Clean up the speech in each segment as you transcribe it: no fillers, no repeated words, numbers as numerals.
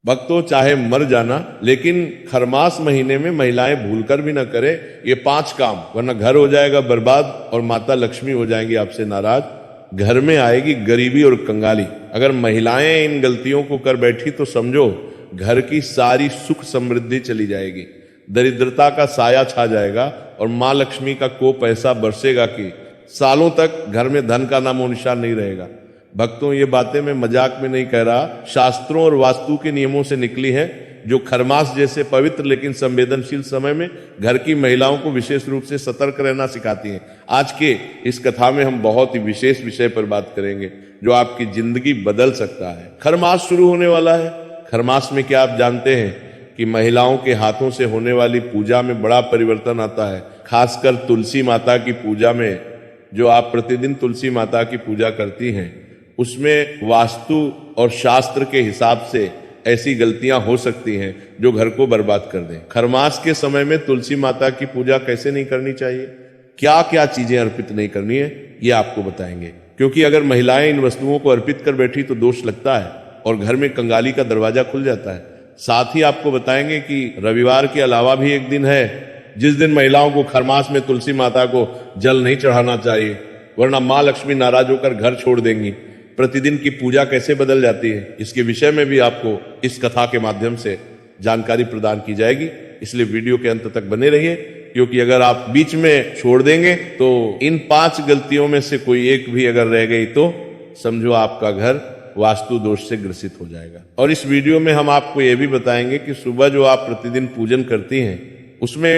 भक्तों, चाहे मर जाना, लेकिन खरमास महीने में महिलाएं भूलकर भी न करें ये 5 काम, वरना घर हो जाएगा बर्बाद और माता लक्ष्मी हो जाएंगी आपसे नाराज। घर में आएगी गरीबी और कंगाली। अगर महिलाएं इन गलतियों को कर बैठी तो समझो घर की सारी सुख समृद्धि चली जाएगी, दरिद्रता का साया छा जाएगा और मां लक्ष्मी का कोप ऐसा बरसेगा कि सालों तक घर में धन का नामो निशान नहीं रहेगा। भक्तों, ये बातें मैं मजाक में नहीं कह रहा, शास्त्रों और वास्तु के नियमों से निकली है, जो खरमास जैसे पवित्र लेकिन संवेदनशील समय में घर की महिलाओं को विशेष रूप से सतर्क रहना सिखाती हैं। आज के इस कथा में हम बहुत ही विशेष विषय पर बात करेंगे जो आपकी जिंदगी बदल सकता है। खरमास शुरू होने वाला है। खरमास में क्या आप जानते हैं कि महिलाओं के हाथों से होने वाली पूजा में बड़ा परिवर्तन आता है। खासकर तुलसी माता की पूजा में, जो आप प्रतिदिन तुलसी माता की पूजा करती हैं, उसमें वास्तु और शास्त्र के हिसाब से ऐसी गलतियां हो सकती हैं जो घर को बर्बाद कर दें। खरमास के समय में तुलसी माता की पूजा कैसे नहीं करनी चाहिए, क्या क्या चीजें अर्पित नहीं करनी है, ये आपको बताएंगे। क्योंकि अगर महिलाएं इन वस्तुओं को अर्पित कर बैठी तो दोष लगता है और घर में कंगाली का दरवाजा खुल जाता है। साथ ही आपको बताएंगे कि रविवार के अलावा भी एक दिन है जिस दिन महिलाओं को खरमास में तुलसी माता को जल नहीं चढ़ाना चाहिए, वरना मां लक्ष्मी नाराज होकर घर छोड़ देंगी। प्रतिदिन की पूजा कैसे बदल जाती है, इसके विषय में भी आपको इस कथा के माध्यम से जानकारी प्रदान की जाएगी। इसलिए वीडियो के अंत तक बने रहिए, क्योंकि अगर आप बीच में छोड़ देंगे तो इन 5 गलतियों में से कोई एक भी अगर रह गई तो समझो आपका घर वास्तु दोष से ग्रसित हो जाएगा। और इस वीडियो में हम आपको यह भी बताएंगे कि सुबह जो आप प्रतिदिन पूजन करती हैं उसमें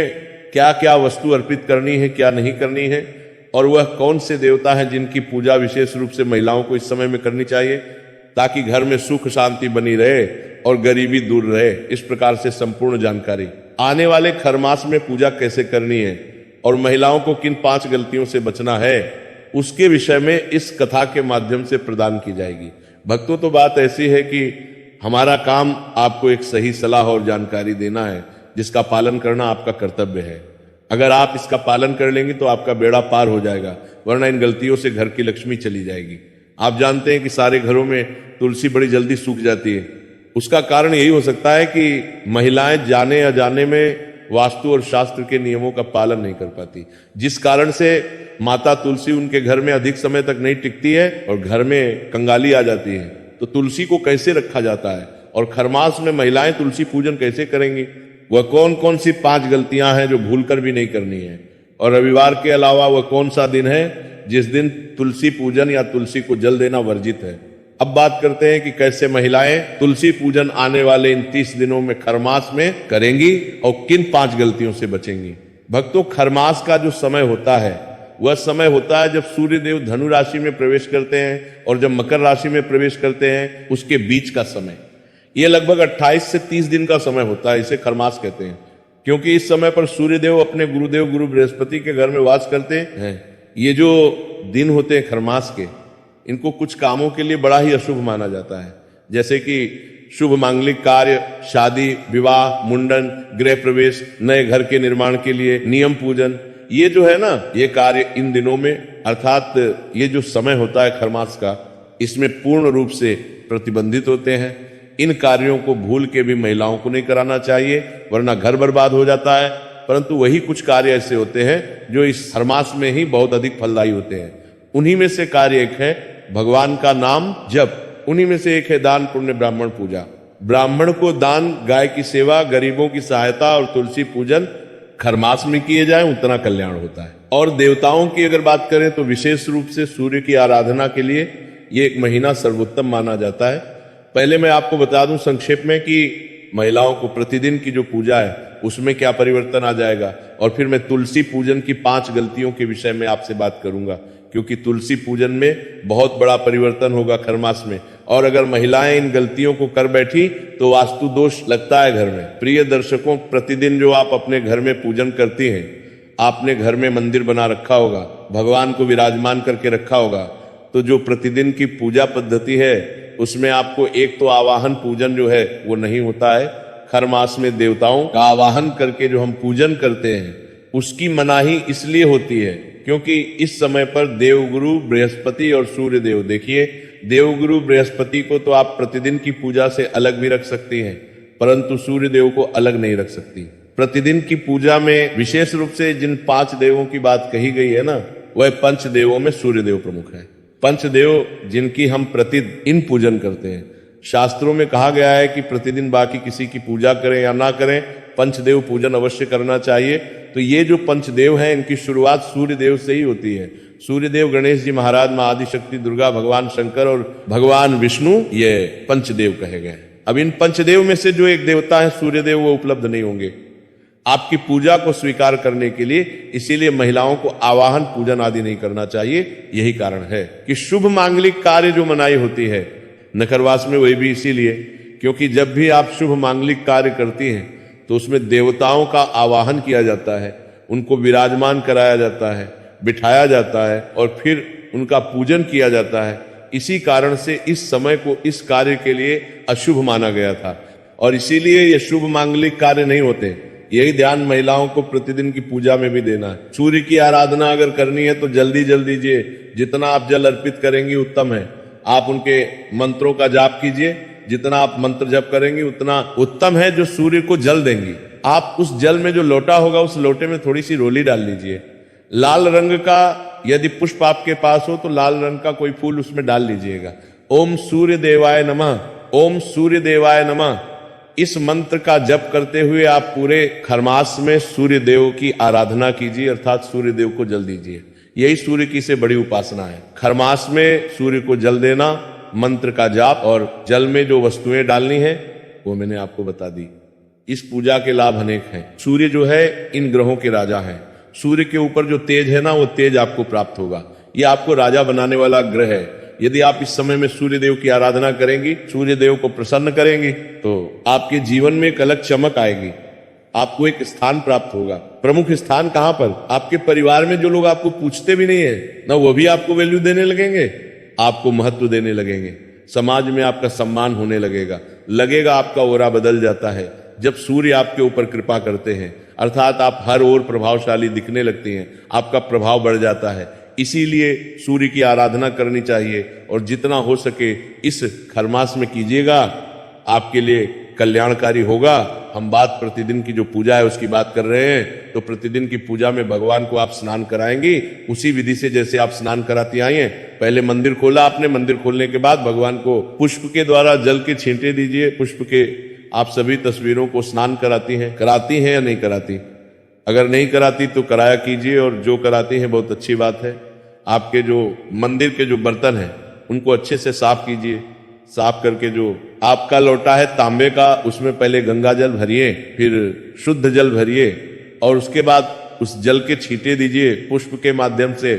क्या क्या वस्तु अर्पित करनी है, क्या नहीं करनी है, और वह कौन से देवता हैं जिनकी पूजा विशेष रूप से महिलाओं को इस समय में करनी चाहिए, ताकि घर में सुख शांति बनी रहे और गरीबी दूर रहे। इस प्रकार से संपूर्ण जानकारी आने वाले खरमास में पूजा कैसे करनी है और महिलाओं को किन 5 गलतियों से बचना है, उसके विषय में इस कथा के माध्यम से प्रदान की जाएगी। भक्तों, तो बात ऐसी है कि हमारा काम आपको एक सही सलाह और जानकारी देना है, जिसका पालन करना आपका कर्तव्य है। अगर आप इसका पालन कर लेंगे तो आपका बेड़ा पार हो जाएगा, वरना इन गलतियों से घर की लक्ष्मी चली जाएगी। आप जानते हैं कि सारे घरों में तुलसी बड़ी जल्दी सूख जाती है। उसका कारण यही हो सकता है कि महिलाएं जाने अजाने में वास्तु और शास्त्र के नियमों का पालन नहीं कर पाती, जिस कारण से माता तुलसी उनके घर में अधिक समय तक नहीं टिकती है और घर में कंगाली आ जाती है। तो तुलसी को कैसे रखा जाता है और खरमास में महिलाएं तुलसी पूजन कैसे करेंगी, वह कौन कौन सी 5 गलतियां हैं जो भूलकर भी नहीं करनी है, और रविवार के अलावा वह कौन सा दिन है जिस दिन तुलसी पूजन या तुलसी को जल देना वर्जित है। अब बात करते हैं कि कैसे महिलाएं तुलसी पूजन आने वाले इन 30 दिनों में खरमास में करेंगी और किन 5 गलतियों से बचेंगी। भक्तों, खरमास का जो समय होता है वह समय होता है जब सूर्य देव धनु राशि में प्रवेश करते हैं और जब मकर राशि में प्रवेश करते हैं, उसके बीच का समय। यह लगभग 28 से 30 दिन का समय होता है। इसे खरमास कहते हैं क्योंकि इस समय पर सूर्यदेव अपने गुरुदेव गुरु बृहस्पति के घर में वास करते हैं। ये जो दिन होते हैं खरमास के, इनको कुछ कामों के लिए बड़ा ही अशुभ माना जाता है, जैसे कि शुभ मांगलिक कार्य, शादी, विवाह, मुंडन, गृह प्रवेश, नए घर के निर्माण के लिए नियम पूजन, ये जो है ना, ये कार्य इन दिनों में, अर्थात ये जो समय होता है खरमास का, इसमें पूर्ण रूप से प्रतिबंधित होते हैं। इन कार्यों को भूल के भी महिलाओं को नहीं कराना चाहिए, वरना घर बर्बाद हो जाता है। परंतु वही कुछ कार्य ऐसे होते हैं जो इस खरमास में ही बहुत अधिक फलदायी होते हैं। उन्हीं में से कार्य एक है भगवान का नाम जप, उन्हीं में से एक है दान पुण्य ब्राह्मण पूजा। ब्राह्मण को दान, गाय की सेवा, गरीबों की सहायता और तुलसी पूजन खरमास में किए जाए, उतना कल्याण होता है। और देवताओं की अगर बात करें तो विशेष रूप से सूर्य की आराधना के लिए ये एक महीना सर्वोत्तम माना जाता है। पहले मैं आपको बता दूं संक्षेप में कि महिलाओं को प्रतिदिन की जो पूजा है उसमें क्या परिवर्तन आ जाएगा, और फिर मैं तुलसी पूजन की 5 गलतियों के विषय में आपसे बात करूंगा, क्योंकि तुलसी पूजन में बहुत बड़ा परिवर्तन होगा खरमास में। और अगर महिलाएं इन गलतियों को कर बैठी तो वास्तु दोष लगता है घर में। प्रिय दर्शकों, प्रतिदिन जो आप अपने घर में पूजन करती हैं, आपने घर में मंदिर बना रखा होगा, भगवान को विराजमान करके रखा होगा, तो जो प्रतिदिन की पूजा पद्धति है उसमें आपको एक तो आवाहन पूजन जो है वो नहीं होता है। खरमास में देवताओं का आवाहन करके जो हम पूजन करते हैं उसकी मनाही इसलिए होती है क्योंकि इस समय पर देवगुरु बृहस्पति और सूर्य देव, देखिए देवगुरु बृहस्पति को तो आप प्रतिदिन की पूजा से अलग भी रख सकती हैं, परंतु सूर्य देव को अलग नहीं रख सकती। प्रतिदिन की पूजा में विशेष रूप से जिन 5 देवों की बात कही गई है ना, वह पंच देवों में सूर्य देव प्रमुख है। पंचदेव जिनकी हम प्रतिदिन पूजन करते हैं, शास्त्रों में कहा गया है कि प्रतिदिन बाकी किसी की पूजा करें या ना करें, पंचदेव पूजन अवश्य करना चाहिए। तो ये जो पंचदेव हैं, इनकी शुरुआत सूर्य देव से ही होती है। सूर्य देव गणेश जी महाराज, मां आदिशक्ति दुर्गा, भगवान शंकर और भगवान विष्णु, ये पंचदेव कहे गए। अब इन पंचदेव में से जो एक देवता है सूर्य देव, वो उपलब्ध नहीं होंगे आपकी पूजा को स्वीकार करने के लिए, इसीलिए महिलाओं को आवाहन पूजन आदि नहीं करना चाहिए। यही कारण है कि शुभ मांगलिक कार्य जो मनाई होती है नखरवास में, वही भी इसीलिए क्योंकि जब भी आप शुभ मांगलिक कार्य करती हैं तो उसमें देवताओं का आवाहन किया जाता है, उनको विराजमान कराया जाता है, बिठाया जाता है और फिर उनका पूजन किया जाता है। इसी कारण से इस समय को इस कार्य के लिए अशुभ माना गया था और इसीलिए ये शुभ मांगलिक कार्य नहीं होते। यही ध्यान महिलाओं को प्रतिदिन की पूजा में भी देना है। सूर्य की आराधना अगर करनी है तो जल्दी जल दीजिए, जितना आप जल अर्पित करेंगी उत्तम है। आप उनके मंत्रों का जाप कीजिए, जितना आप मंत्र जप करेंगी उतना उत्तम है। जो सूर्य को जल देंगी, आप उस जल में जो लोटा होगा उस लोटे में थोड़ी सी रोली डाल लीजिए। लाल रंग का यदि पुष्प आपके पास हो तो लाल रंग का कोई फूल उसमें डाल लीजिएगा। ओम सूर्य देवाय नमः, ओम सूर्य देवाय नमः, इस मंत्र का जप करते हुए आप पूरे खरमास में सूर्य देव की आराधना कीजिए, अर्थात सूर्य देव को जल दीजिए। यही सूर्य की से बड़ी उपासना है। खरमास में सूर्य को जल देना, मंत्र का जाप और जल में जो वस्तुएं डालनी है वो मैंने आपको बता दी। इस पूजा के लाभ अनेक हैं। सूर्य जो है इन ग्रहों के राजा हैं। सूर्य के ऊपर जो तेज है ना, वो तेज आपको प्राप्त होगा। ये आपको राजा बनाने वाला ग्रह है। यदि आप इस समय में सूर्य देव की आराधना करेंगी, सूर्य देव को प्रसन्न करेंगी, तो आपके जीवन में एक अलग चमक आएगी। आपको एक स्थान प्राप्त होगा। प्रमुख स्थान कहां पर? आपके परिवार में जो लोग आपको पूछते भी नहीं है ना, वो भी आपको वैल्यू देने लगेंगे, आपको महत्व देने लगेंगे। समाज में आपका सम्मान होने लगेगा आपका ओरा बदल जाता है जब सूर्य आपके ऊपर कृपा करते हैं, अर्थात आप हर ओर प्रभावशाली दिखने लगती हैं, आपका प्रभाव बढ़ जाता है। इसीलिए सूर्य की आराधना करनी चाहिए और जितना हो सके इस खरमास में कीजिएगा, आपके लिए कल्याणकारी होगा। हम बात प्रतिदिन की जो पूजा है उसकी बात कर रहे हैं, तो प्रतिदिन की पूजा में भगवान को आप स्नान कराएंगी उसी विधि से जैसे आप स्नान कराती आई हैं। पहले मंदिर खोला आपने, मंदिर खोलने के बाद भगवान को पुष्प के द्वारा जल के छींटे दीजिए। पुष्प के आप सभी तस्वीरों को स्नान कराती हैं या नहीं कराती? अगर नहीं कराती तो कराया कीजिए, और जो कराती हैं बहुत अच्छी बात है। आपके जो मंदिर के जो बर्तन हैं उनको अच्छे से साफ कीजिए। साफ करके जो आपका लोटा है तांबे का, उसमें पहले गंगा जल भरिए, फिर शुद्ध जल भरिए और उसके बाद उस जल के छींटे दीजिए पुष्प के माध्यम से।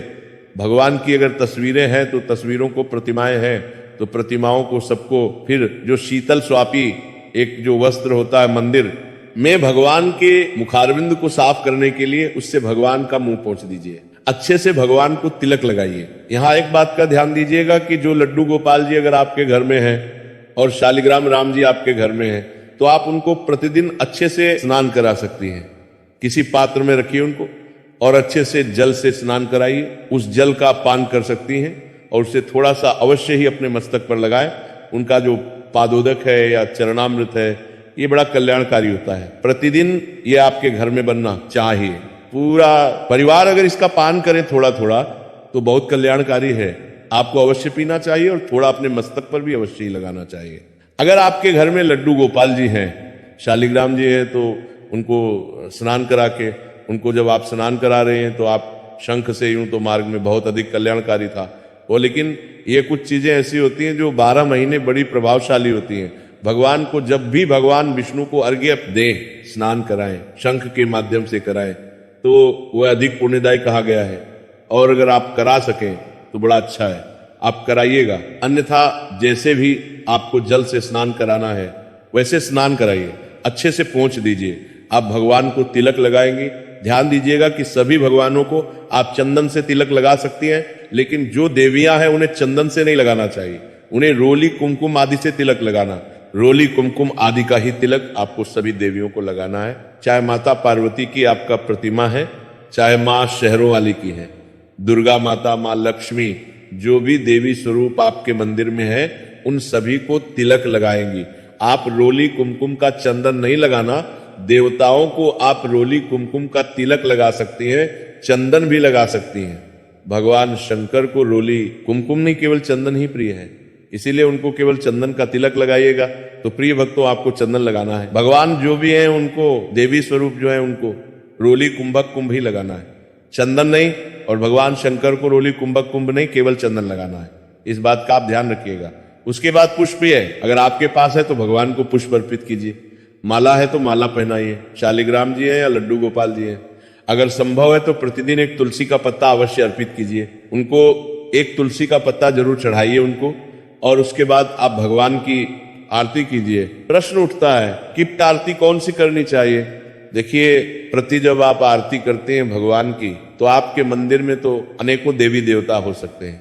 भगवान की अगर तस्वीरें हैं तो तस्वीरों को, प्रतिमाएं हैं तो प्रतिमाओं को, सबको, फिर जो शीतल स्वापी एक जो वस्त्र होता है मंदिर में भगवान के मुखारविंद को साफ करने के लिए, उससे भगवान का मुंह पोंछ दीजिए। अच्छे से भगवान को तिलक लगाइए। यहां एक बात का ध्यान दीजिएगा कि जो लड्डू गोपाल जी अगर आपके घर में हैं और शालिग्राम राम जी आपके घर में हैं, तो आप उनको प्रतिदिन अच्छे से स्नान करा सकती हैं। किसी पात्र में रखिए उनको और अच्छे से जल से स्नान कराइए। उस जल का पान कर सकती हैं और उसे थोड़ा सा अवश्य ही अपने मस्तक पर लगाएं। उनका जो पादोदक है या चरणामृत है, ये बड़ा कल्याणकारी होता है। प्रतिदिन ये आपके घर में बनना चाहिए। पूरा परिवार अगर इसका पान करे थोड़ा थोड़ा तो बहुत कल्याणकारी है। आपको अवश्य पीना चाहिए और थोड़ा अपने मस्तक पर भी अवश्य ही लगाना चाहिए। अगर आपके घर में लड्डू गोपाल जी हैं, शालिग्राम जी हैं, तो उनको स्नान करा के, उनको जब आप स्नान करा रहे हैं तो आप शंख से, यूं तो मार्ग में बहुत अधिक कल्याणकारी था वो, लेकिन ये कुछ चीजें ऐसी होती हैं जो 12 महीने बड़ी प्रभावशाली होती हैं। भगवान को जब भी भगवान विष्णु को अर्घ्य दें, स्नान कराएं, शंख के माध्यम से कराएं, तो वह अधिक पुण्यदायी कहा गया है। और अगर आप करा सकें तो बड़ा अच्छा है, आप कराइएगा। अन्यथा जैसे भी आपको जल से स्नान कराना है वैसे स्नान कराइए, अच्छे से पोंछ दीजिए। आप भगवान को तिलक लगाएंगी। ध्यान दीजिएगा कि सभी भगवानों को आप चंदन से तिलक लगा सकती हैं, लेकिन जो देवियां हैं उन्हें चंदन से नहीं लगाना चाहिए, उन्हें रोली कुमकुम आदि से तिलक लगाना। रोली कुमकुम आदि का ही तिलक आपको सभी देवियों को लगाना है। चाहे माता पार्वती की आपका प्रतिमा है, चाहे माँ शहरों वाली की है, दुर्गा माता, माँ लक्ष्मी, जो भी देवी स्वरूप आपके मंदिर में है, उन सभी को तिलक लगाएंगी। आप रोली कुमकुम का चंदन नहीं लगाना, देवताओं को आप रोली कुमकुम का तिलक लगा सकती हैं, चंदन भी लगा सकती हैं। भगवान शंकर को रोली कुमकुम नहीं, केवल चंदन ही प्रिय है, इसीलिए उनको केवल चंदन का तिलक लगाइएगा। तो प्रिय भक्तों, आपको चंदन लगाना है। भगवान जो भी हैं उनको, देवी स्वरूप जो है उनको रोली कुंभक कुंभ ही लगाना है, चंदन नहीं। और भगवान शंकर को रोली कुंभक कुंभ नहीं, केवल चंदन लगाना है। इस बात का आप ध्यान रखिएगा। उसके बाद पुष्प है, अगर आपके पास है तो भगवान को पुष्प अर्पित कीजिए। माला है तो माला पहनाइए, शालिग्राम जी है या लड्डू गोपाल जी है। अगर संभव है तो प्रतिदिन एक तुलसी का पत्ता अवश्य अर्पित कीजिए, उनको एक तुलसी का पत्ता जरूर चढ़ाइए उनको। और उसके बाद आप भगवान की आरती कीजिए। प्रश्न उठता है कि आरती कौन सी करनी चाहिए। देखिए, प्रति जब आप आरती करते हैं भगवान की, तो आपके मंदिर में तो अनेकों देवी देवता हो सकते हैं।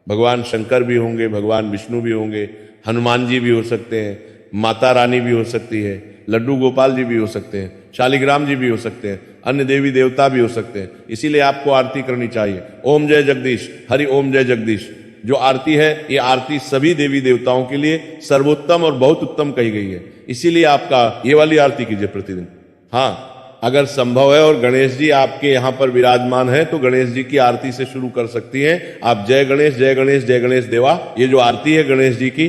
भगवान शंकर भी होंगे, भगवान विष्णु भी होंगे, हनुमान जी भी हो सकते हैं, माता रानी भी हो सकती है, लड्डू गोपाल जी भी हो सकते हैं, शालिग्राम जी भी हो सकते हैं, अन्य देवी देवता भी हो सकते हैं। इसीलिए आपको आरती करनी चाहिए। ओम जय जगदीश, हरि ओम जय जगदीश। जो आरती है, ये आरती सभी देवी देवताओं के लिए सर्वोत्तम और बहुत उत्तम कही गई है। इसीलिए आपका ये वाली आरती कीजिए प्रतिदिन। हाँ, अगर संभव है और गणेश जी आपके यहाँ पर विराजमान है तो गणेश जी की आरती से शुरू कर सकती हैं। आप जय गणेश जय गणेश जय गणेश देवा, ये जो आरती है गणेश जी की,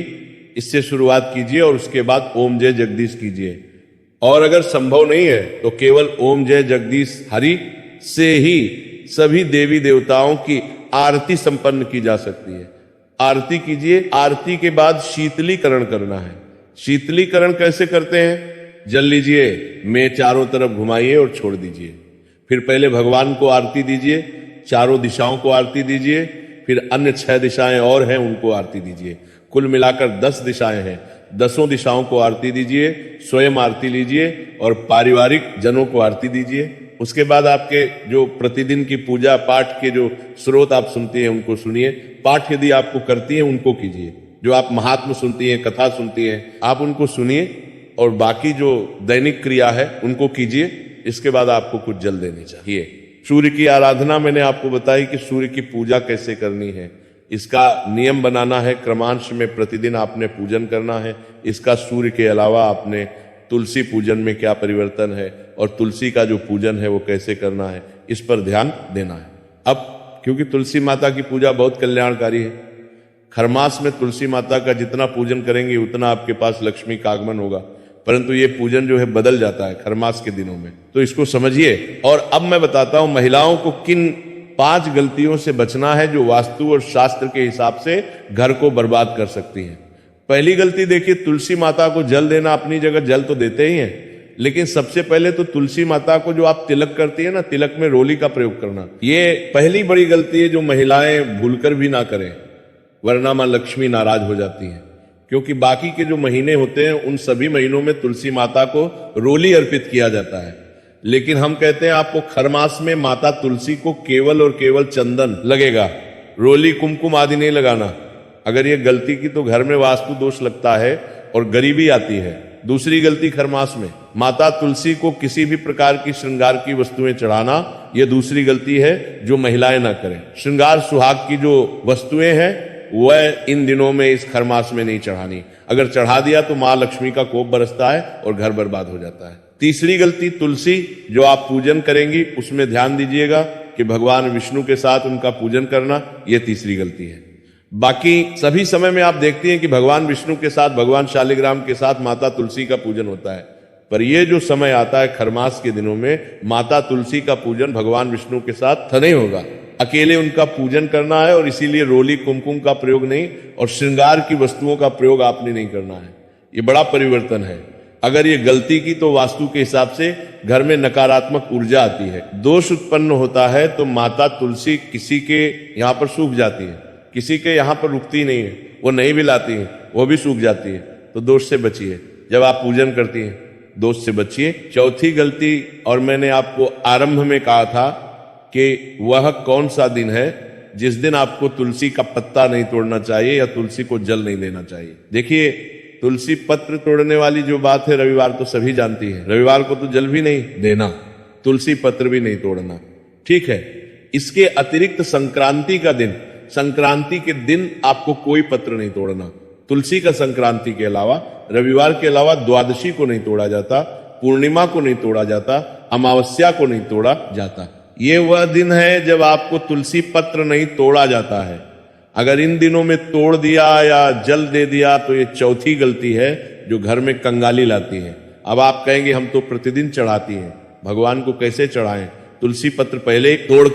इससे शुरुआत कीजिए और उसके बाद ओम जय जगदीश कीजिए। और अगर संभव नहीं है तो केवल ओम जय जगदीश हरि से ही सभी देवी देवताओं की आरती संपन्न की जा सकती है। आरती कीजिए। आरती के बाद शीतलीकरण करना है। शीतलीकरण कैसे करते हैं? जल लीजिए, में चारों तरफ घुमाइए और छोड़ दीजिए। फिर पहले भगवान को आरती दीजिए, चारों दिशाओं को आरती दीजिए, फिर अन्य 6 दिशाएं और हैं उनको आरती दीजिए। कुल मिलाकर 10 दिशाएं हैं, 10 दिशाओं को आरती दीजिए, स्वयं आरती लीजिए और पारिवारिक जनों को आरती दीजिए। उसके बाद आपके जो प्रतिदिन की पूजा पाठ के जो स्रोत आप सुनती हैं उनको सुनिए। पाठ यदि आपको करती हैं उनको कीजिए। जो आप महात्म सुनती हैं, कथा सुनती हैं, आप उनको सुनिए और बाकी जो दैनिक क्रिया है उनको कीजिए। इसके बाद आपको कुछ जल देनी चाहिए। सूर्य की आराधना मैंने आपको बताई कि सूर्य की पूजा कैसे करनी है, इसका नियम बनाना है। क्रमांश में प्रतिदिन आपने पूजन करना है। इसका सूर्य के अलावा आपने तुलसी पूजन में क्या परिवर्तन है और तुलसी का जो पूजन है वो कैसे करना है, इस पर ध्यान देना है। अब क्योंकि तुलसी माता की पूजा बहुत कल्याणकारी है, खरमास में तुलसी माता का जितना पूजन करेंगे उतना आपके पास लक्ष्मी का आगमन होगा। परंतु ये पूजन जो है बदल जाता है खरमास के दिनों में, तो इसको समझिए। और अब मैं बताता हूं महिलाओं को किन 5 गलतियों से बचना है जो वास्तु और शास्त्र के हिसाब से घर को बर्बाद कर सकती हैं। पहली गलती देखिए, तुलसी माता को जल देना। अपनी जगह जल तो देते ही हैं, लेकिन सबसे पहले तो तुलसी माता को जो आप तिलक करती है ना, तिलक में रोली का प्रयोग करना, ये पहली बड़ी गलती है जो महिलाएं भूलकर भी ना करें, वरना मां लक्ष्मी नाराज हो जाती हैं। क्योंकि बाकी के जो महीने होते हैं उन सभी महीनों में तुलसी माता को रोली अर्पित किया जाता है, लेकिन हम कहते हैं आपको खरमास में माता तुलसी को केवल और केवल चंदन लगेगा, रोली कुमकुम आदि नहीं लगाना। अगर ये गलती की तो घर में वास्तु दोष लगता है और गरीबी आती है। दूसरी गलती खरमास में माता तुलसी को किसी भी प्रकार की श्रृंगार की वस्तुएं चढ़ाना, यह दूसरी गलती है जो महिलाएं ना करें। श्रृंगार सुहाग की जो वस्तुएं हैं वह इन दिनों में इस खरमास में नहीं चढ़ानी। अगर चढ़ा दिया तो मां लक्ष्मी का कोप बरसता है और घर बर्बाद हो जाता है। तीसरी गलती, तुलसी जो आप पूजन करेंगी उसमें ध्यान दीजिएगा कि भगवान विष्णु के साथ उनका पूजन करना, यह तीसरी गलती है। बाकी सभी समय में आप देखती हैं कि भगवान विष्णु के साथ, भगवान शालिग्राम के साथ माता तुलसी का पूजन होता है, पर यह जो समय आता है खरमास के दिनों में, माता तुलसी का पूजन भगवान विष्णु के साथ नहीं होगा, अकेले उनका पूजन करना है। और इसीलिए रोली कुमकुम का प्रयोग नहीं और श्रृंगार की वस्तुओं का प्रयोग आपने नहीं करना है। ये बड़ा परिवर्तन है। अगर ये गलती की तो वास्तु के हिसाब से घर में नकारात्मक ऊर्जा आती है, दोष उत्पन्न होता है। तो माता तुलसी किसी के यहाँ पर सूख जाती है, किसी के यहाँ पर रुकती नहीं है, वो नहीं भी लाती है, वो भी सूख जाती है। तो दोष से बचिए जब आप पूजन करती हैं, दोष से बचिए। चौथी गलती, और मैंने आपको आरंभ में कहा था कि वह कौन सा दिन है जिस दिन आपको तुलसी का पत्ता नहीं तोड़ना चाहिए या तुलसी को जल नहीं देना चाहिए। देखिए, तुलसी पत्र तोड़ने वाली जो बात है रविवार तो सभी जानती है, रविवार को तो जल भी नहीं देना, तुलसी पत्र भी नहीं तोड़ना, ठीक है। इसके अतिरिक्त संक्रांति का दिन, संक्रांति के दिन आपको कोई पत्र नहीं तोड़ना। तुलसी का संक्रांति के अलावा, रविवार के अलावा द्वादशी को नहीं तोड़ा जाता, पूर्णिमा को नहीं तोड़ा जाता, अमावस्या को नहीं तोड़ा जाता। ये वह दिन है जब आपको तुलसी पत्र नहीं तोड़ा जाता है। अगर इन दिनों में तोड़ दिया या जल दे दिया तो ये चौथी गलती है जो घर में कंगाली लाती है। अब आप कहेंगे हम तो प्रतिदिन चढ़ाती हैं, भगवान को कैसे चढ़ाएं? तुलसी पत्र पहले तोड़ के